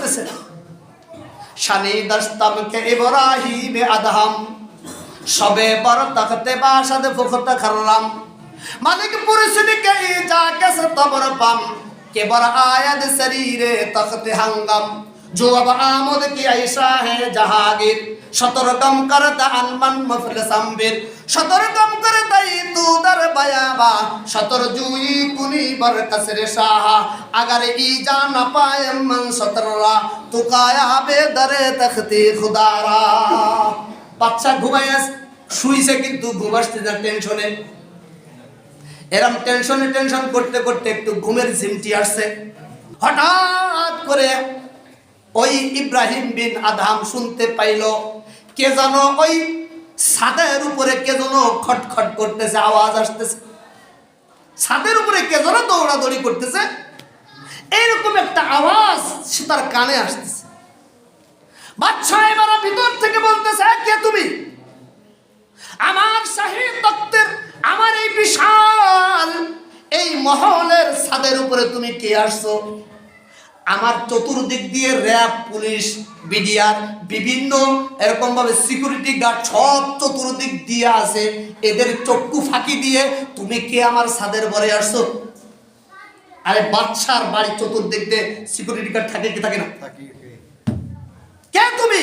করতেছে শানি দস্তম কে ইব্রাহিম আদহাম সবে বর তখতে বাসাদ ফুখত খররাম মালিক পুরুষনি কে জাকে সতবর পাম কে বর আয়াদ শরীরে তখতে হঙ্গম जो अब आमद की ऐसा है जहांगीर शतरकम करता अनमन मफल संबीर शतरकम करता तू दर बयाबा शतर जुई कुनी बर कसरे शाह अगर ईजा न पाए मन शतररा तू काया बेदरे तख्ती खुदारा বাচ্চা ঘুমায় শুইছে কিন্তু ঘুমাচ্ছে না টেনশনে এরকম টেনশন করতে করতে একটু ঘুমের ঝিমটি আসছে হঠাৎ করে ওই ইব্রাহিম বিন আদহাম শুনতে পাইল কে যেন ওই ছাদের উপরে কে যেন খটখট করতেছে আওয়াজ আসতেছে ছাদের উপরে কে যেন দৌড়াদৌড়ি করতেছে এইরকম একটা আওয়াজ সে তার কানে আসতেছে বাদশা এবার ভিতর থেকে বলতেছে কে তুমি আমার শাহী তখ্তের আমার এই বিশাল এই মহলের ছাদের উপরে তুমি কে আসছো আমার চতুর্দিক দিয়ে র‍্যাব পুলিশ বিডিআর বিভিন্ন এরকম ভাবে সিকিউরিটি গার্ড সব চতুর্দিক দিয়ে আছে এদের চক্ষু ফাঁকি দিয়ে তুমি কে আমার ছাদের উপরে আসছো আরে বাদশার বাড়ি চতুর্দিক দিয়ে সিকিউরিটি গার্ড থাকে কি থাকে না কে তুমি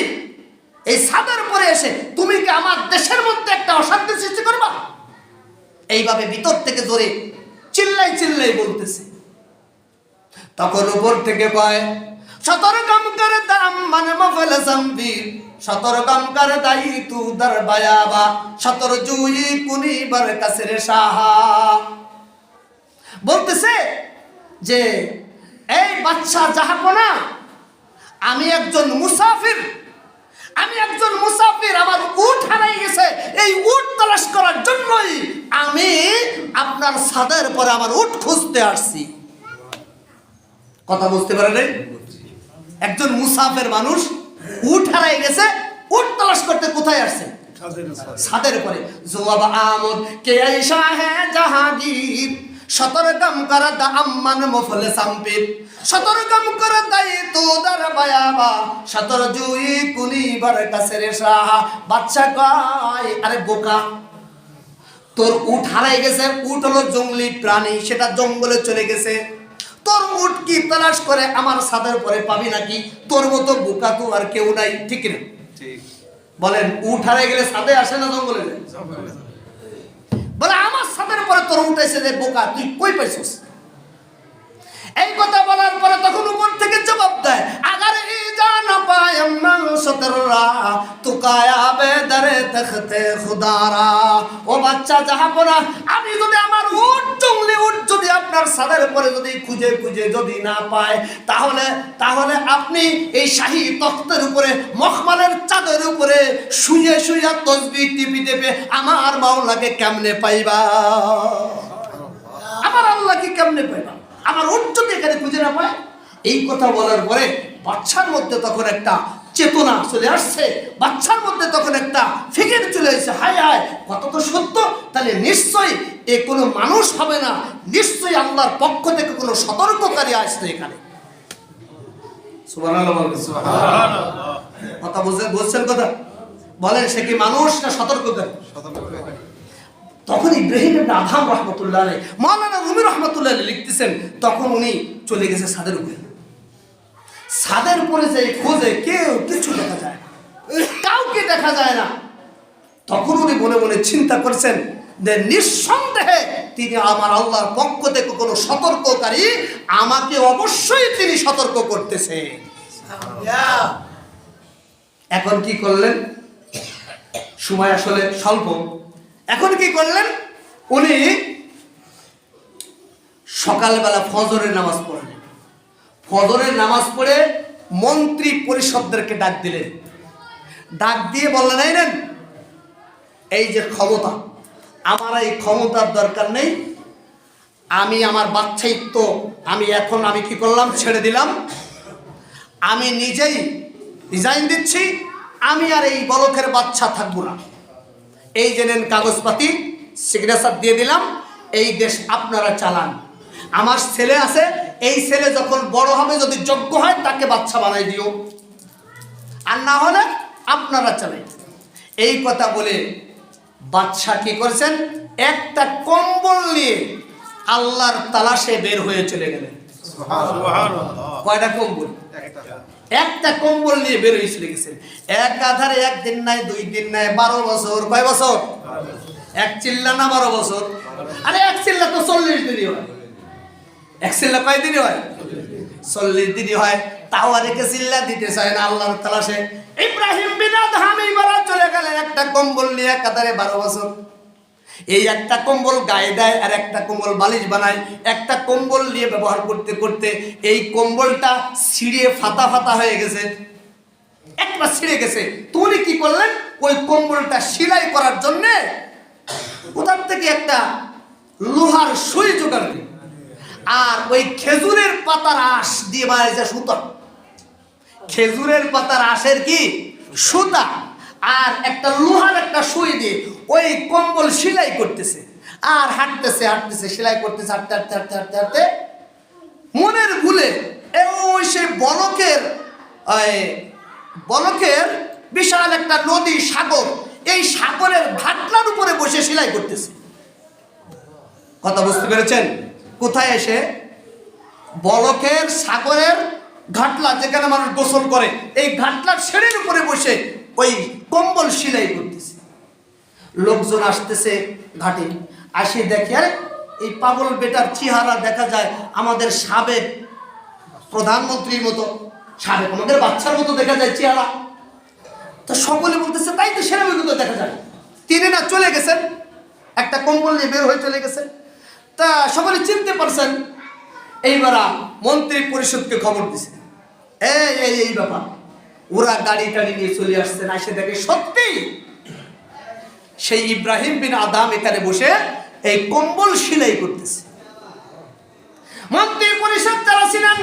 এই ছাদের উপরে এসে তুমি কি আমার দেশের মধ্যে একটা অশান্তি সৃষ্টি করবা এইভাবে ভিতর থেকে জোরে চিল্লাই বলতেছে তখন উপর থেকে কয় সতর্কম করে দাম মানে মফল সম্বীর সতর্কম করে দাই তু দর বায়াবা সতর জুই কুনি বার কাসরে সাহা বলতেছে যে এই বাদশা জাহাপনা আমি একজন মুসাফির আমার উট হারাই গেছে এই উট তালাশ করার জন্যই আমি আপনার ছাদের পরে আমার উট খুঁজতে আসছি কথা বুঝতে পারেন একজন মুসাফির মানুষ উট হারাই গেছে উট তালাশ করতে কোথায় আসছে ছাদের উপরে জওয়াব আমদ কে আয়েশা হে জাহাঙ্গীর সতর্কম কর দা আম্মান মুফল সম্বির সতর্কম কর দাই তো দর বায়াবা সতর জুই কুনি বার কাসরে শাহ বাদশা কয় আরে বোকা তোর উট হারাই গেছে উট হলো জঙ্গলি প্রাণী সেটা জঙ্গলে চলে গেছে তোর উট কি তালাশ করে আমার ছাদের পরে পাবি নাকি তোর মতো বোকা তো আর কেউ নাই ঠিক না ঠিক বলেন উট হারাই গেলে ছাদে আসে না জঙ্গলে যায় বলে আমার ছাদের পরে তোর উট এসে যে বোকা তুই কই পাইছিস এই কথা বলার পরে তখন উপর থেকে জবাব দেয় আগার ইজা না পায় মান সতররা তুকায়া বেদরে তখতে খুদারা ও বাচ্চা জাহাপনা আমি যদি আমার উট জঙ্গলি উট যদি আপনার ছাদের পরে যদি খুঁজে যদি না পায় তাহলে আপনি এই শাহী তখ্তের উপরে মখমলের চাদরের উপরে শুয়ে তসবিহ টিপে আমার মাওলাকে কেমনে পাইবা আমার আল্লাহকে কেমনে পাইবা আমার উট যদি এখানে খুঁজে না পায় এই কথা বলার পরে বাচ্চার মধ্যে তখন একটা চেতনা চলে আসছে বাচ্চার মধ্যে তখন একটা ফিকির চলে আসছে হায় কত তো সত্য তাহলে নিশ্চয়ই এ কোনো মানুষ হবে না নিশ্চয়ই আল্লাহর পক্ষ থেকে কোনো সতর্ককারী আসছে এখানে সুবহানাল্লাহ সুবহানাল্লাহ কথা বুঝছেন কথা বলেন সে কি মানুষ না সতর্ককারী তখন ইব্রাহিম ইবনে আদহাম রাহমাতুল্লাহ আলাইহি মাওলানা রুমি রাহমাতুল্লাহ আলাইহি লিখতেছেন তখন উনি চলে গেছে ছাদের উপরে যে খোঁজে কেউ কিছু দেখা যায় না কাউকে দেখা যায় না তখন উনি মনে মনে চিন্তা করছেন যে নিঃসন্দেহে তিনি আমার আল্লাহর পক্ষ থেকে কোনো সতর্ককারী আমাকে অবশ্যই তিনি সতর্ক করতেছে এখন কি করলেন সময় আসলে স্বল্প এখন কি করলেন উনি সকালবেলা ফজরের নামাজ পড়লেন ফজরের নামাজ পড়ে মন্ত্রী পরিষদদেরকে ডাক দিলেন ডাক দিয়ে বললেন এই নেন এই যে ক্ষমতা আমার এই ক্ষমতার দরকার নেই আমি আমার বাচ্চাইত্ব আমি কি করলাম ছেড়ে দিলাম আমি নিজেই রিজাইন দিচ্ছি আমি আর এই বলকের বাচ্চা থাকবো না এই যে নেন কাগজপাতি সিগনেচার দিয়ে দিলাম এই দেশ আপনারা চালান আমার ছেলে আছে এই ছেলে যখন বড় হবে যদি যোগ্য হয় তাকে বাচ্চা বানাই দিও, আর না হলে আপনারা চালাই। এই কথা বলে বাদশা কি করেছেন, একটা কম্বল নিয়ে আল্লাহর তালাশে বের হয়ে চলে গেলেন। কয়টা কম্বল? একটা কম্বল নিয়ে বের হয়ে চলে গেছেন। এক আধারে একদিন নাই, 2 দিন নাই, 12 বছর। কয় বছর? এক চিল্লা না 12 বছর? আরে এক চিল্লা তো 40 দিনই হয়। এক চিল্লা কয় দিনই হয়? 40 দিনই হয়। তাও আরেকে চিল্লা দিতে চায় না আল্লাহর তালাশে। ইব্রাহিম বিন আদহাম এইবার চলে গেলেন একটা কম্বল নিয়ে, এক আধারে 12 বছর। এই একটা কম্বল গায়ে দেয় আর একটা কম্বল বালিশ বানায়। একটা কম্বল নিয়ে ব্যবহার করতে করতে এই কম্বলটা ছিঁড়ে ফাতা ফাতা হয়ে গেছে, একবার ছিঁড়ে গেছে। তুমি কি করলেন, ওই কম্বলটা সেলাই করার জন্য কোথার থেকে একটা লোহার সুই জোগাড় দিলেন, আর ওই খেজুরের পাতার আঁশ দিয়ে বানিয়েছে সুতা। খেজুরের পাতার আঁশের কি সুতা, আর একটা লোহার একটা সুই দিয়ে ওই কম্বল সেলাই করতেছে, আর হাঁটতেছে হাঁটতেছে সেলাই করতেছে, হাঁটতে হাঁটতে হাঁটতে হাঁটতে হাঁটতে মনের ভুলে ওই সেই বলকের বিশাল একটা নদী, সাগর, এই সাগরের ভাটলার উপরে বসে সেলাই করতেছে। কথা বুঝতে পেরেছেন? কোথায় এসে? বলকের সাগরের ঘাটলা, যেখানে মানুষ গোসল করে, এই ঘাটলার শেড়ের উপরে বসে ওই কম্বল সেলাই করতেছে। লোকজন আসতেছে ঘাটে, আসে দেখে আরে এই পাগল বেটার চেহারা দেখা যায় আমাদের সাবেক প্রধানমন্ত্রীর মতো, সাবেক আমাদের বাচ্চার মতো দেখা যায় চেহারা। তো সকলে বলতেছে তাই তো, সেরকম কিন্তু দেখা যায়। তিনি না চলে গেছেন, একটা কম্বল নিয়ে বের হয়ে চলে গেছেন। তা সকলে চিনতে পারছেন। এইবার মন্ত্রী পরিষদকে খবর দিছে, এই ব্যাপার। ওরা গাড়ি টাড়ি নিয়ে চলে আসছেন, আসে দেখে সত্যি সেই ইব্রাহিম বিন আদহাম এখানে বসে এই কম্বল সেলাই করতেছে। মন্ত্রী পরিষদ যারা ছিলেন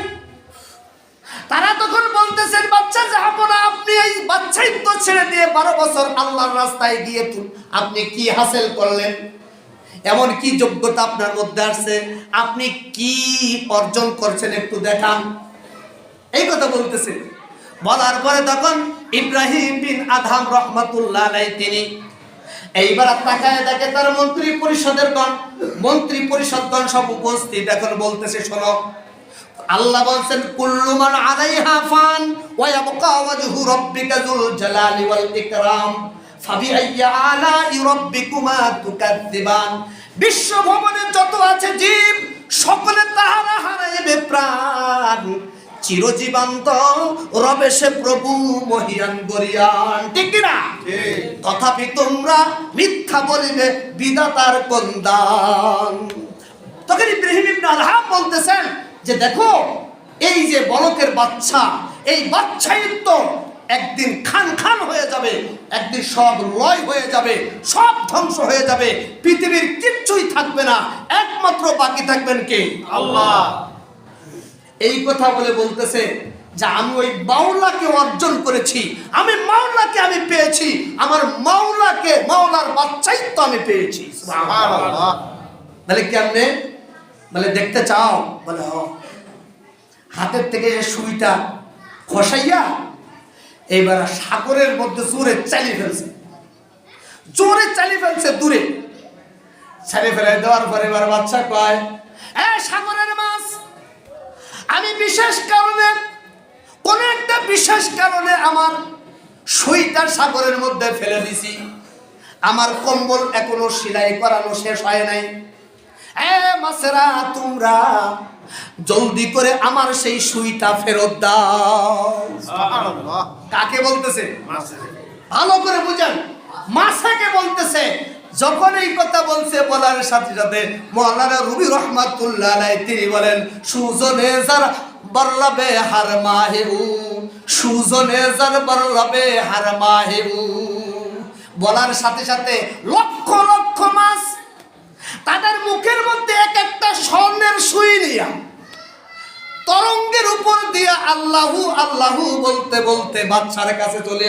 তারা তখন বলতেছেন, বাচ্চা যাবো না, আপনি এই বাচ্চাই তো ছেড়ে দিয়ে 12 বছর আল্লাহর রাস্তায় গিয়ে আপনি কি হাসিল করলেন? এমন কি যোগ্যতা আপনার মধ্যে আসছে? আপনি কি অর্জন করছেন একটু দেখান। এই কথা বলতেছে। বলার পরে তখন ইব্রাহিম বিন আদহাম রহমাতুল্লাহ আলাইহি তিনি এইবার তাকায় দেখে তার মন্ত্রী পরিষদগণ সব উপস্থিত। এখন বলতেছে, শোনো, আল্লাহ বলছেন কুল্লু মান আলাইহা ফান ওয়া ইয়াবকা ওয়াজহু রাব্বিকা যুল জালালি ওয়াল ইকরাম ফাবিআইয়ি আলাই রাব্বিকুমা তুকাজ্জিবান। বিশ্ব ভবনে যত আছে জীব সকলে তাহারা হারাইবে প্রাণ, চিরজীবন্ত রবে সে প্রভু মহিয়ান গরিয়ান। ঠিক কিনা? তথাপি তোমরা মিথ্যা বলিবে বিধাতার কোন দান। তখন ইব্রাহিম ইবনে আদহাম বলতেছেন যে দেখো, এই যে বলকের বাচ্চা, এই বাচ্চাই তো একদিন খান হয়ে যাবে, একদিন সব লয় হয়ে যাবে, সব ধ্বংস হয়ে যাবে, পৃথিবীর কিচ্ছুই থাকবে না, একমাত্র বাকি থাকবেন কে? আল্লাহ। এই কথা বলে বলতেছে যে আমি ওই মাওলাকে অর্জন করেছি, আমি মাওলাকে আমি পেয়েছি, আমার মাওলার বাচ্চাই তো আমি পেয়েছি। সুবহানাল্লাহ। বলে কেমনে? বলে দেখতে চাও? বলে হাতের থেকে সুইটা খসাইয়া এইবার সাগরের মধ্যে জোরে চালিয়ে ফেলছে, দূরে ছাড়িয়ে ফেলে দেওয়ার পরে এবার বাচ্চা কয়, সাগরের মাছ, আমি কোন একটা বিশেষ কারণে আমার সুইটা সাগরের মধ্যে ফেলে দিছি, আমার কম্বল এখনো সেলাই করানো শেষ হয় নাই। মাছেরা, তোমরা জলদি করে আমার সেই সুইটা ফেরত দাও। কাকে বলতেছে? ভালো করে বুঝেন, মাছকে বলতেছে। যখন এই কথা বলছে, বলার সাথে সাথে মাওলানা রুবি রহমাতুল্লাহ আলাইহি তিনি বলেন, সুজনে যার বরলবে হার মাহেউ, সুজনে যার বরলবে হার মাহেউ। বলার সাথে সাথে লক্ষ লক্ষ মাছ তাদের মুখের মধ্যে এক একটা স্বর্ণের সুই নিয়া তরঙ্গের উপর দিয়া আল্লাহু আল্লাহু বলতে বলতে বাচ্চার কাছে চলে